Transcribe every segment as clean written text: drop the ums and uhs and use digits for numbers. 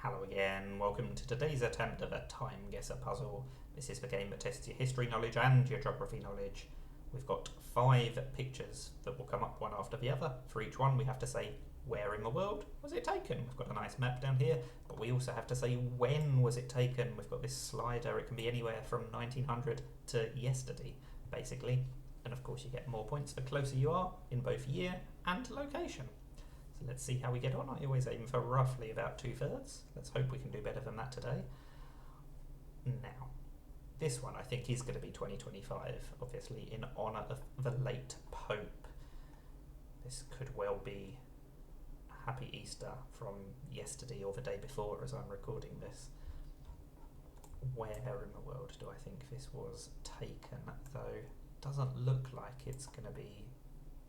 Hello again, welcome to today's attempt of a TimeGuessr puzzle. This is the game that tests your history knowledge and your geography knowledge. We've got 5 pictures that will come up one after the other. For each one we have to say where in the world was it taken. We've got a nice map down here, but we also have to say when was it taken. We've got this slider, it can be anywhere from 1900 to yesterday, basically. And of course you get more points the closer you are in both year and location. So let's see how we get on. I always aim for roughly about 2/3. Let's hope we can do better than that today. Now, this one I think is going to be 2025, obviously in honour of the late Pope. This could well be Happy Easter from yesterday or the day before as I'm recording this. Where in the world do I think this was taken, though? Doesn't look like it's going to be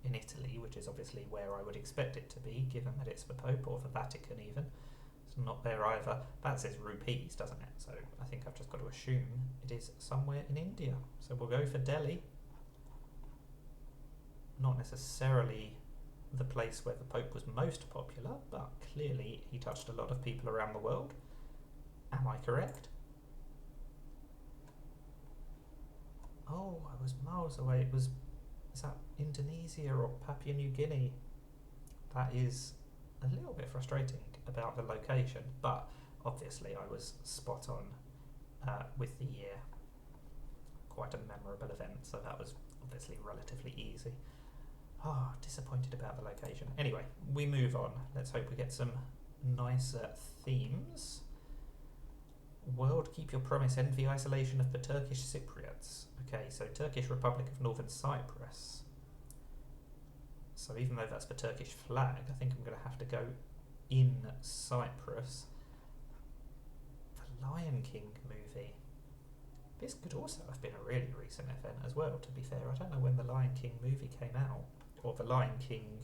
in Italy, which is obviously where I would expect it to be, given that it's the Pope, or the Vatican even. It's not there either. That says rupees, doesn't it? So I think I've just got to assume it is somewhere in India. So we'll go for Delhi. Not necessarily the place where the Pope was most popular, but clearly he touched a lot of people around the world. Am I correct? Oh, I was miles away. Is that Indonesia or Papua New Guinea? That is a little bit frustrating about the location, but obviously I was spot on with the year. Quite a memorable event, so that was obviously relatively easy. Oh, disappointed about the location. Anyway, we move on. Let's hope we get some nicer themes. World, keep your promise, end the isolation of the Turkish Cypriots. Okay, so Turkish Republic of Northern Cyprus. So even though that's the Turkish flag, I think I'm going to have to go in Cyprus. The Lion King movie. This could also have been a really recent event as well, to be fair. I don't know when the Lion King movie came out. Or the Lion King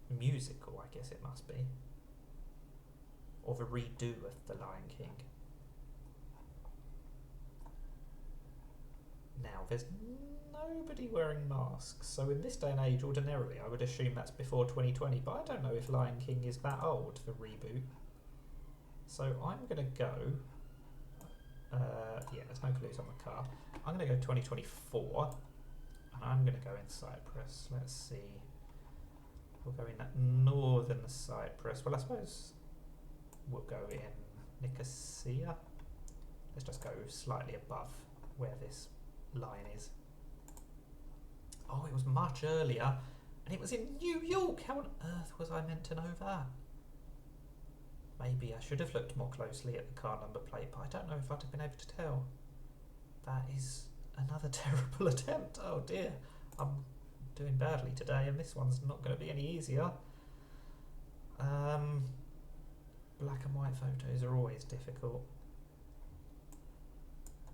musical, I guess it must be. Or the redo of the Lion King. Now, there's nobody wearing masks, so in this day and age, ordinarily, I would assume that's before 2020, but I don't know if Lion King is that old, the reboot. So I'm going to go... yeah, there's no clues on the car. I'm going to go 2024, and I'm going to go in Cyprus. Let's see. We'll go in northern Cyprus. Well, I suppose we'll go in Nicosia. Let's just go slightly above where this line is. Oh, it was much earlier, and it was in New York. How on earth was I meant to know that? Maybe I should have looked more closely at the car number plate, but I don't know if I'd have been able to tell. That is another terrible attempt. Oh dear, I'm doing badly today, and this one's not going to be any easier. Black and white photos are always difficult.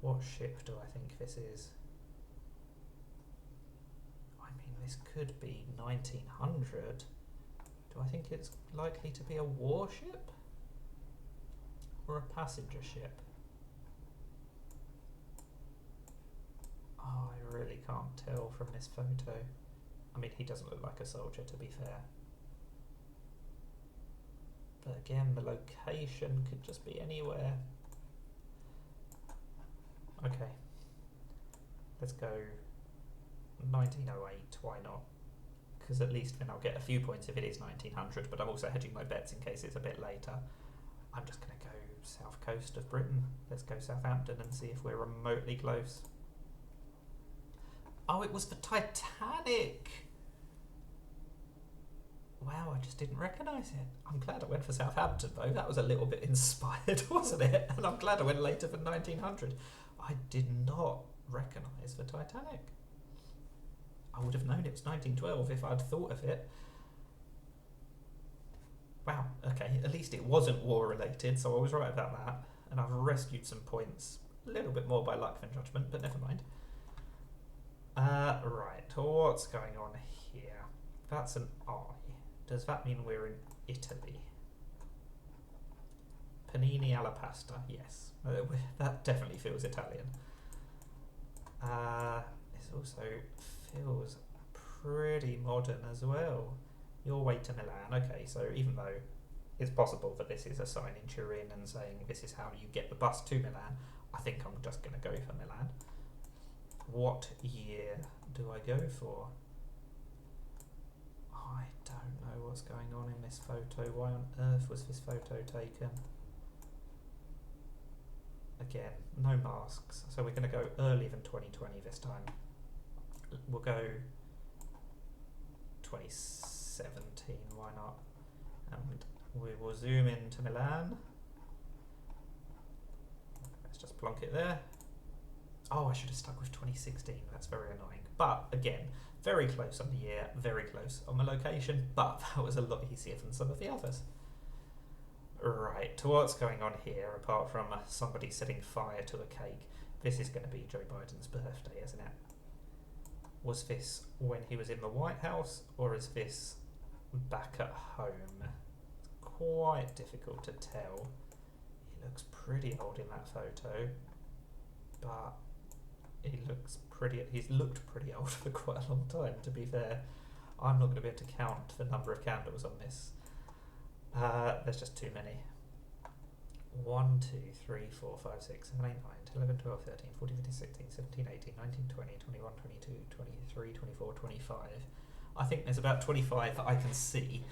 What ship do I think this is? I mean, this could be 1900. Do I think it's likely to be a warship? Or a passenger ship? Oh, I really can't tell from this photo. I mean, he doesn't look like a soldier, to be fair. But again, the location could just be anywhere. Okay, let's go 1908, why not? Because at least then I'll get a few points if it is 1900, but I'm also hedging my bets in case it's a bit later. I'm just going to go south coast of Britain. Let's go Southampton and see if we're remotely close. Oh, it was the Titanic! Wow, I just didn't recognise it. I'm glad I went for Southampton though, that was a little bit inspired, wasn't it? And I'm glad I went later than 1900. I did not recognise the Titanic. I would have known it was 1912 if I'd thought of it. Wow, okay, at least it wasn't war related, so I was right about that. And I've rescued some points, a little bit more by luck than judgment, but never mind. Right, what's going on here? That's an I. Does that mean we're in Italy? Panini alla pasta, yes. That definitely feels Italian. This also feels pretty modern as well. Your way to Milan. Okay, so even though it's possible that this is assigning Turin and saying this is how you get the bus to Milan. I think I'm just going to go for Milan. What year do I go for? I don't know what's going on in this photo. Why on earth was this photo taken? Again, no masks. So we're going to go earlier than 2020 this time. We'll go 2017, why not? And we will zoom into Milan. Let's just plonk it there. Oh, I should have stuck with 2016. That's very annoying. But again, very close on the year, very close on the location, but that was a lot easier than some of the others. Right, to what's going on here, apart from somebody setting fire to a cake, this is going to be Joe Biden's birthday, isn't it? Was this when he was in the White House, or is this back at home? It's quite difficult to tell. He looks pretty old in that photo, but he's looked pretty old for quite a long time, to be fair. I'm not going to be able to count the number of candles on this. There's just too many. 1, 2, 3, 4, 5, 6, 7, 8, 9, 10, 11, 12, 13, 14, 15, 16, 17, 18, 19, 20, 21, 22, 23, 24, 25. I think there's about 25 that I can see.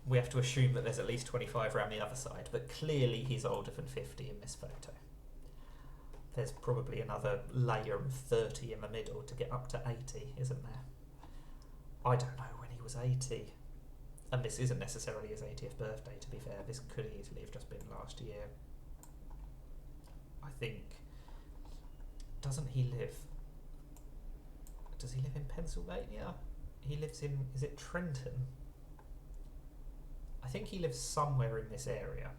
We have to assume that there's at least 25 around the other side, but clearly he's older than 50 in this photo. There's probably another layer of 30 in the middle to get up to 80, isn't there? I don't know when he was 80. And this isn't necessarily his 80th birthday, to be fair. This could easily have just been last year. I think... Does he live in Pennsylvania? He lives in... Is it Trenton? I think he lives somewhere in this area.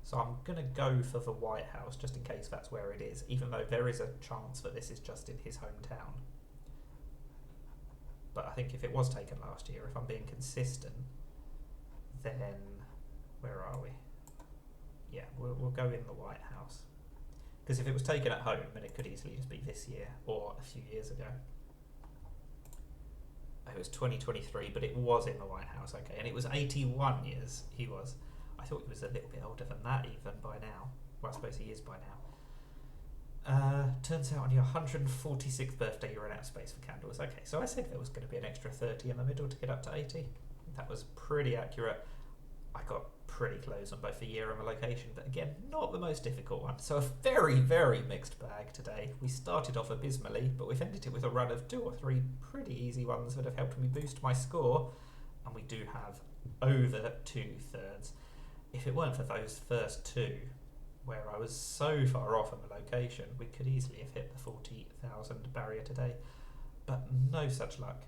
So I'm going to go for the White House, just in case that's where it is, even though there is a chance that this is just in his hometown. But I think if it was taken last year, if I'm being consistent, then where are we? Yeah, we'll go in the White House. Because if it was taken at home, then it could easily just be this year or a few years ago. It was 2023, but it was in the White House, okay. And it was 81 years he was. I thought he was a little bit older than that even by now. Well, I suppose he is by now. Turns out on your 146th birthday you ran out of space for candles. Okay, so I said there was going to be an extra 30 in the middle to get up to 80. That was pretty accurate. I got pretty close on both the year and the location, but again, not the most difficult one. So a very, very mixed bag today. We started off abysmally, but we've ended it with a run of 2 or 3 pretty easy ones that have helped me boost my score, and we do have over 2/3. If it weren't for those first 2, where I was so far off on the location, we could easily have hit the 40,000 barrier today, but no such luck.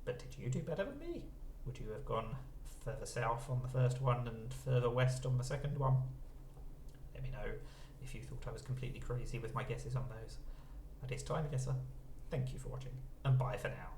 But did you do better than me? Would you have gone further south on the first one and further west on the second one? Let me know if you thought I was completely crazy with my guesses on those. That is TimeGuessr. Thank you for watching, and bye for now.